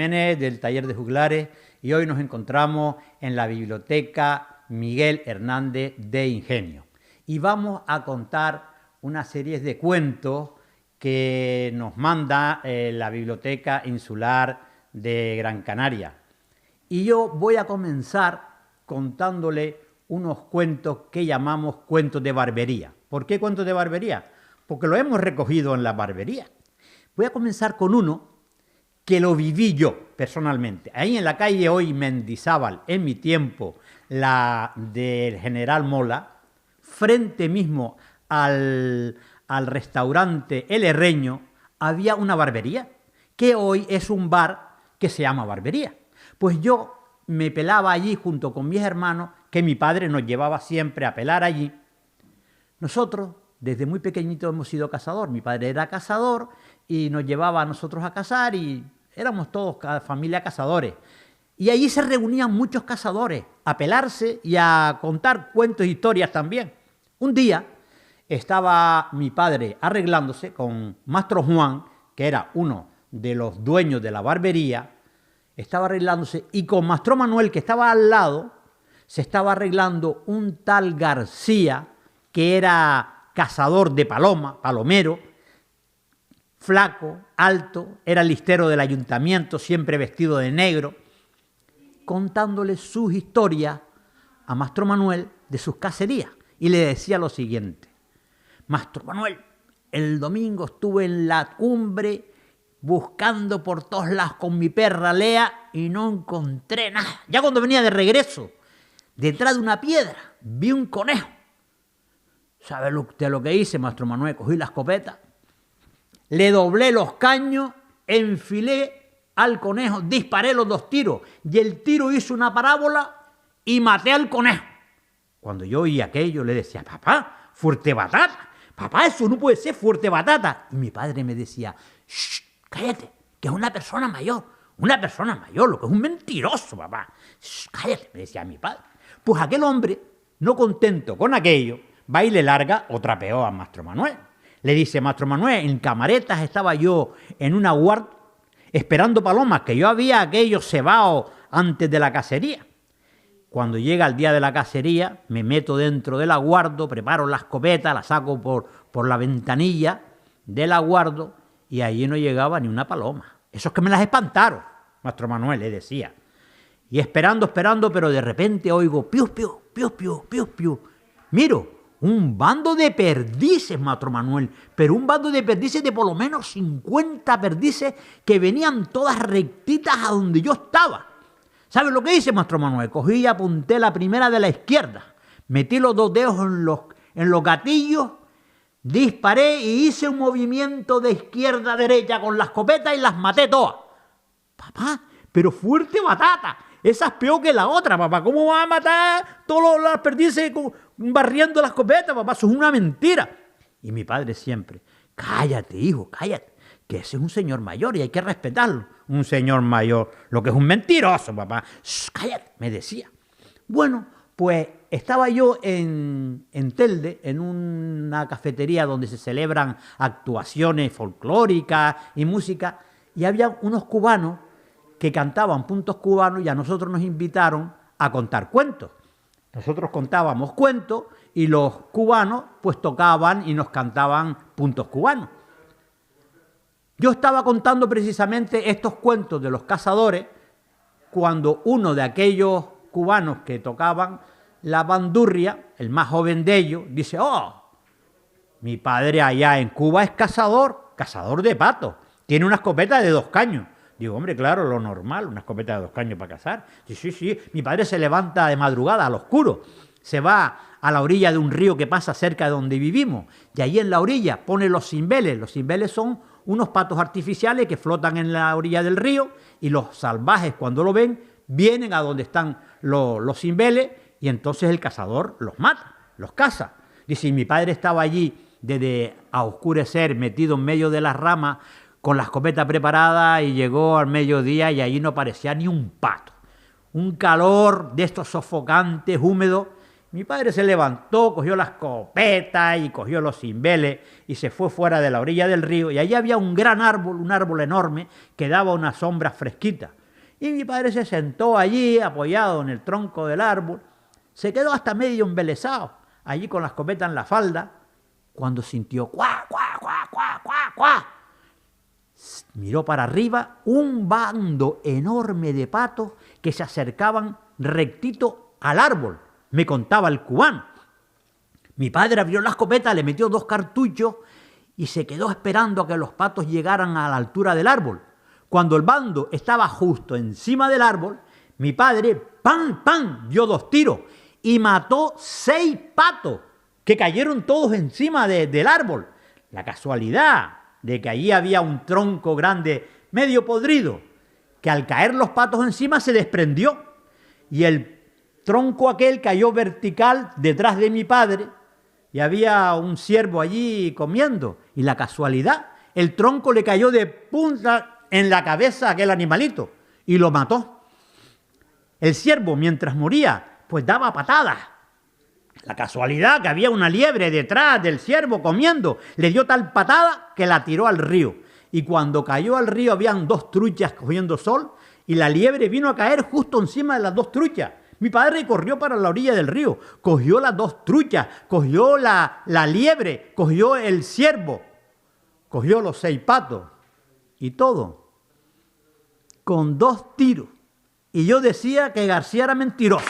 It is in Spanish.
Jiménez del Taller de Juglares y hoy nos encontramos en la Biblioteca Miguel Hernández de Ingenio. Y vamos a contar una serie de cuentos que nos manda la Biblioteca Insular de Gran Canaria. Y yo voy a comenzar contándole unos cuentos que llamamos cuentos de barbería. ¿Por qué cuentos de barbería? Porque lo hemos recogido en la barbería. Voy a comenzar con uno que lo viví yo personalmente. Ahí en la calle hoy Mendizábal, en mi tiempo, la del General Mola, frente mismo al restaurante El Herreño, había una barbería, que hoy es un bar que se llama Barbería. Pues yo me pelaba allí junto con mis hermanos, que mi padre nos llevaba siempre a pelar allí. Nosotros, desde muy pequeñitos, hemos sido cazadores. Mi padre era cazador y nos llevaba a nosotros a cazar y éramos todos, cada familia, cazadores. Y allí se reunían muchos cazadores a pelarse y a contar cuentos e historias también. Un día estaba mi padre arreglándose con Mastro Juan, que era uno de los dueños de la barbería, estaba arreglándose y con Mastro Manuel, que estaba al lado, se estaba arreglando un tal García, que era cazador de paloma, palomero, flaco, alto, era listero del ayuntamiento, siempre vestido de negro, contándole sus historias a Mastro Manuel de sus cacerías. Y le decía lo siguiente: Mastro Manuel, el domingo estuve en la cumbre buscando por todos lados con mi perra Lea y no encontré nada. Ya cuando venía de regreso, detrás de una piedra, vi un conejo. ¿Sabe usted lo que hice, Mastro Manuel? Cogí la escopeta, le doblé los caños, enfilé al conejo, disparé los 2 tiros y el tiro hizo una parábola y maté al conejo. Cuando yo oí aquello, le decía: papá, fuerte batata, papá, eso no puede ser fuerte batata. Y mi padre me decía: shh, cállate, que es una persona mayor, lo que es un mentiroso, papá. Shh, cállate, me decía mi padre. Pues aquel hombre, no contento con aquello, va y le larga o trapeó a Mastro Manuel. Le dice: Mastro Manuel, en Camaretas estaba yo en una guarda esperando palomas, que yo había aquello cebado antes de la cacería. Cuando llega el día de la cacería, me meto dentro del aguardo, preparo la escopeta, la saco por la ventanilla del aguardo y allí no llegaba ni una paloma. Eso es que me las espantaron, Mastro Manuel, le decía. Y esperando, pero de repente oigo piu, piu, piu, piu, piu, piu. Miro, un bando de perdices, Mastro Manuel, pero un bando de perdices de por lo menos 50 perdices que venían todas rectitas a donde yo estaba. ¿Sabe lo que hice, Mastro Manuel? Cogí y apunté la primera de la izquierda, metí los 2 dedos en los gatillos, disparé y hice un movimiento de izquierda a derecha con la escopeta y las maté todas. Papá, pero fuerte batata, esa es peor que la otra, papá. ¿Cómo vas a matar todas las perdices barriendo la escopeta, papá? Eso es una mentira. Y mi padre siempre: cállate, hijo, cállate, que ese es un señor mayor y hay que respetarlo. Un señor mayor, lo que es un mentiroso, papá. Shh, cállate, me decía. Bueno, pues estaba yo en Telde, en una cafetería donde se celebran actuaciones folclóricas y música, y había unos cubanos que cantaban puntos cubanos y a nosotros nos invitaron a contar cuentos. Nosotros contábamos cuentos y los cubanos pues tocaban y nos cantaban puntos cubanos. Yo estaba contando precisamente estos cuentos de los cazadores cuando uno de aquellos cubanos que tocaban la bandurria, el más joven de ellos, dice: oh, mi padre allá en Cuba es cazador de patos, tiene una escopeta de 2 caños. Digo: hombre, claro, lo normal, una escopeta de 2 caños para cazar. Sí, mi padre se levanta de madrugada al oscuro, se va a la orilla de un río que pasa cerca de donde vivimos y allí en la orilla pone los cimbeles. Los cimbeles son unos patos artificiales que flotan en la orilla del río y los salvajes, cuando lo ven, vienen a donde están los cimbeles y entonces el cazador los mata, los caza. Dice: y mi padre estaba allí desde a oscurecer, metido en medio de las ramas, con la escopeta preparada, y llegó al mediodía y allí no parecía ni un pato. Un calor de estos sofocantes, húmedos. Mi padre se levantó, cogió la escopeta y cogió los cimbeles y se fue fuera de la orilla del río. Y allí había un gran árbol, un árbol enorme, que daba una sombra fresquita. Y mi padre se sentó allí, apoyado en el tronco del árbol. Se quedó hasta medio embelesado, allí con la escopeta en la falda, cuando sintió cuá, cuá, cuá, cuá, cuá, cuá. Miró para arriba un bando enorme de patos que se acercaban rectito al árbol, me contaba el cubano. Mi padre abrió la escopeta, le metió 2 cartuchos y se quedó esperando a que los patos llegaran a la altura del árbol. Cuando el bando estaba justo encima del árbol, mi padre, ¡pam, pam!, dio 2 tiros y mató 6 patos que cayeron todos encima del árbol. La casualidad de que allí había un tronco grande medio podrido, que al caer los patos encima se desprendió y el tronco aquel cayó vertical detrás de mi padre y había un ciervo allí comiendo y la casualidad, el tronco le cayó de punta en la cabeza a aquel animalito y lo mató. El ciervo, mientras moría, pues daba patadas. La casualidad que había una liebre detrás del ciervo comiendo, le dio tal patada que la tiró al río. Y cuando cayó al río habían 2 truchas cogiendo sol y la liebre vino a caer justo encima de las 2 truchas. Mi padre corrió para la orilla del río, cogió las 2 truchas, cogió la liebre, cogió el ciervo, cogió los 6 patos y todo con 2 tiros. Y yo decía que García era mentiroso.